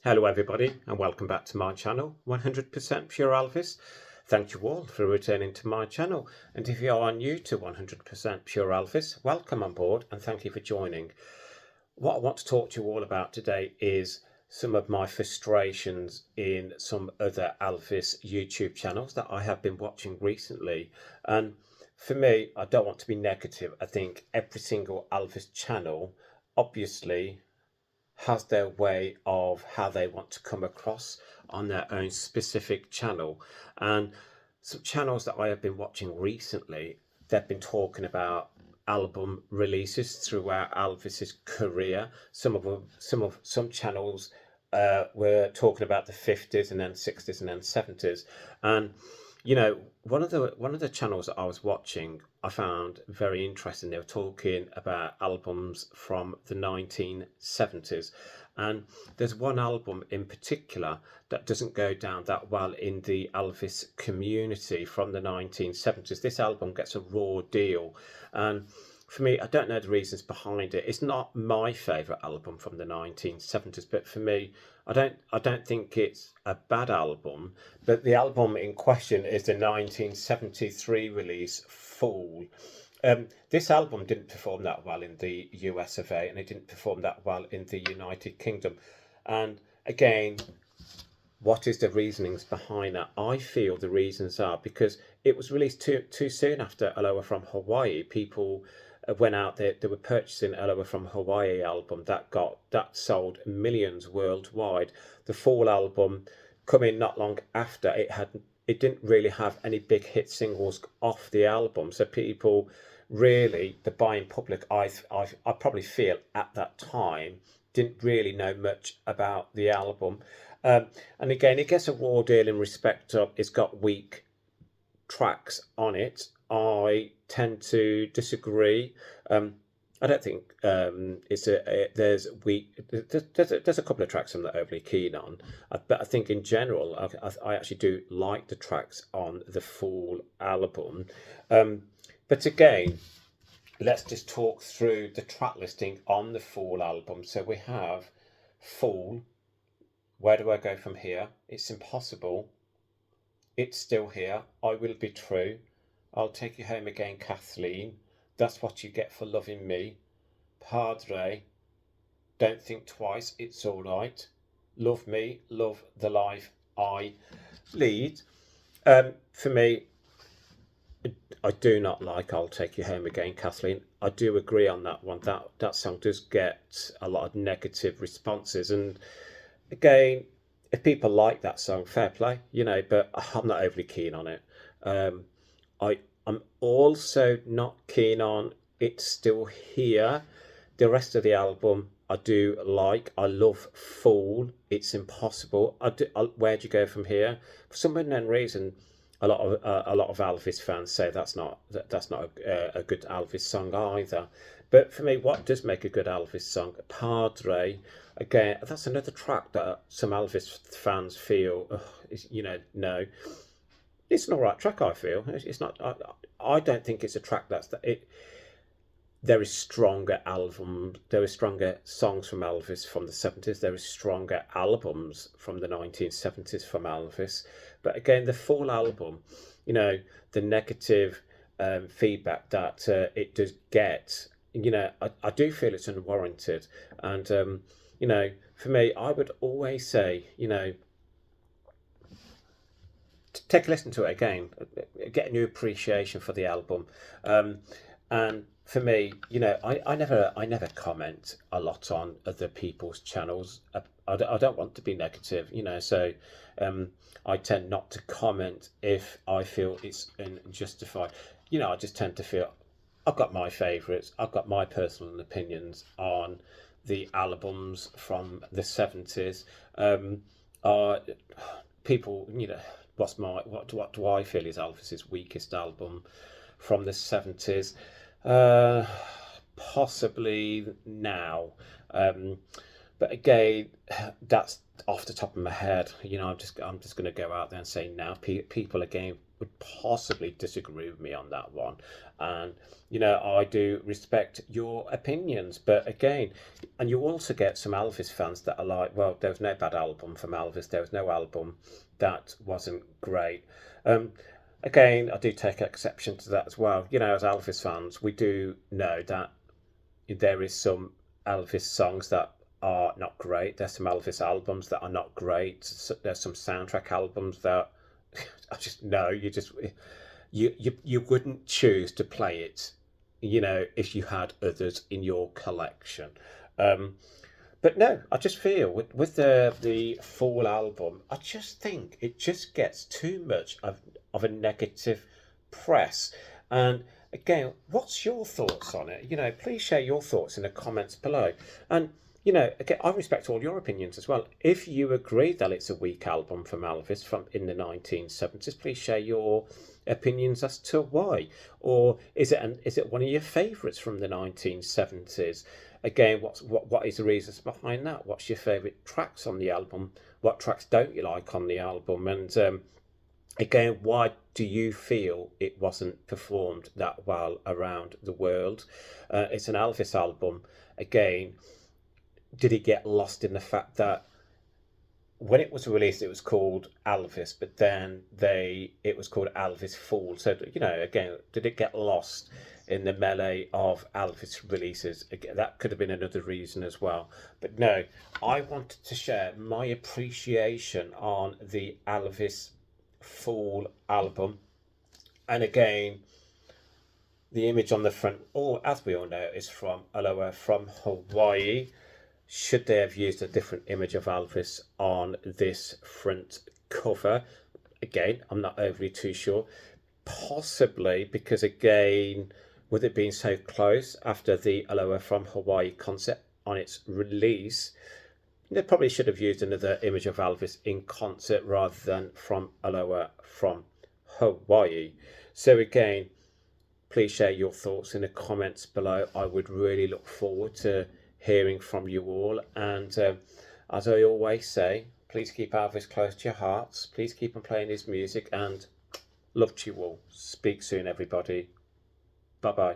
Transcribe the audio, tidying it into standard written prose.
Hello everybody and welcome back to my channel 100% Pure Elvis. Thank you all for returning to my channel, and if you are new to 100% Pure Elvis, welcome on board and thank you for joining. What I want to talk to you all about today is some of my frustrations in some other Elvis YouTube channels that I have been watching recently. And for me, I don't want to be negative. I think every single Elvis channel obviously has their way of how they want to come across on their own specific channel. And some channels that I have been watching recently, they've been talking about album releases throughout Elvis's career. Some channels were talking about the 50s and then 60s and then 70s. And one of the channels that I was watching, I found very interesting. They were talking about albums from the 1970s, and there's one album in particular that doesn't go down that well in the Elvis community from the 1970s. This album gets a raw deal, and for me, I don't know the reasons behind it. It's not my favourite album from the 1970s, but for me, I don't think it's a bad album. But the album in question is the 1973 release, Fool. This album didn't perform that well in the US of A, and it didn't perform that well in the United Kingdom. And again, what is the reasonings behind that? I feel the reasons are because it was released too soon after Aloha from Hawaii. People went out there, they were purchasing Aloha from Hawaii album that sold millions worldwide. The Fall album coming not long after, it didn't really have any big hit singles off the album, so people really, the buying public, I probably feel at that time, didn't really know much about the album. And again, it gets a raw deal in respect of it's got weak tracks on it. I tend to disagree. I don't think there's weak. There's a couple of tracks I'm not overly keen on, but I think in general I actually do like the tracks on the Fool album. But again, let's just talk through the track listing on the Fool album. So we have Fool. Where do I go from here? It's impossible. It's still here. I will be true. I'll take you home again, Kathleen. That's what you get for loving me. Padre. Don't think twice. It's all right. Love me. Love the life I lead. For me, I do not like I'll Take You Home Again, Kathleen. I do agree on that one. That song does get a lot of negative responses. And again, if people like that song, fair play, but I'm not overly keen on it. I'm also not keen on It's Still Here. The rest of the album I do like. I love Fool. It's Impossible. Where'd you go from here? For some unknown reason, a lot of Elvis fans say that's not a good Elvis song either. But for me, what does make a good Elvis song? Padre. Again, that's another track that some Elvis fans feel, no. It's an alright track, I feel. It's not. I don't think it's a track it. There is stronger albums. There is stronger songs from Elvis from the 70s. There is stronger albums from the 1970s from Elvis. But again, the full album, the negative feedback that it does get, I do feel it's unwarranted. And for me, I would always say, take a listen to it again, get a new appreciation for the album. And for me, I never comment a lot on other people's channels. I don't want to be negative, so I tend not to comment if I feel it's unjustified. I just tend to feel I've got my favourites, I've got my personal opinions on the albums from the 70s. People, what do I feel is Elvis's weakest album from the 70s? Possibly Now. But again, that's off the top of my head. I'm just going to go out there and say Now. People again would possibly disagree with me on that one. And, you know, I do respect your opinions. But again, and you also get some Elvis fans that are like, well, there was no bad album from Elvis. There was no album that wasn't great. Um, Again, I do take exception to that as well. You know, as Elvis fans, we do know that there is some Elvis songs that are not great. There's some Elvis albums that are not great. There's some soundtrack albums that I just know you wouldn't choose to play it, you know, if you had others in your collection. Um, but no, I just feel with the Fall album, I just think it just gets too much of a negative press. And again, what's your thoughts on it? You know, please share your thoughts in the comments below. And you know, again, I respect all your opinions as well. If you agree that it's a weak album from Elvis from in the 1970s, please share your opinions as to why. Or is it one of your favourites from the 1970s? Again, what is the reasons behind that? What's your favourite tracks on the album? What tracks don't you like on the album? And again, why do you feel it wasn't performed that well around the world? It's an Elvis album. Again, did it get lost in the fact that when it was released, it was called Elvis, but then it was called Elvis Fool. So you know, again, did it get lost in the melee of Elvis releases? Again, that could have been another reason as well. But no, I wanted to share my appreciation on the Elvis Fool album, and again, the image on the front, or as we all know, is from Aloha from Hawaii. Should they have used a different image of Elvis on this front cover? Again, I'm not overly too sure. Possibly because, again, with it being so close after the Aloha from Hawaii concert on its release, they probably should have used another image of Elvis in concert rather than from Aloha from Hawaii. So again, please share your thoughts in the comments below. I would really look forward to hearing from you all. And as I always say, please keep Elvis close to your hearts. Please keep on playing his music, and love to you all. Speak soon, everybody. Bye bye.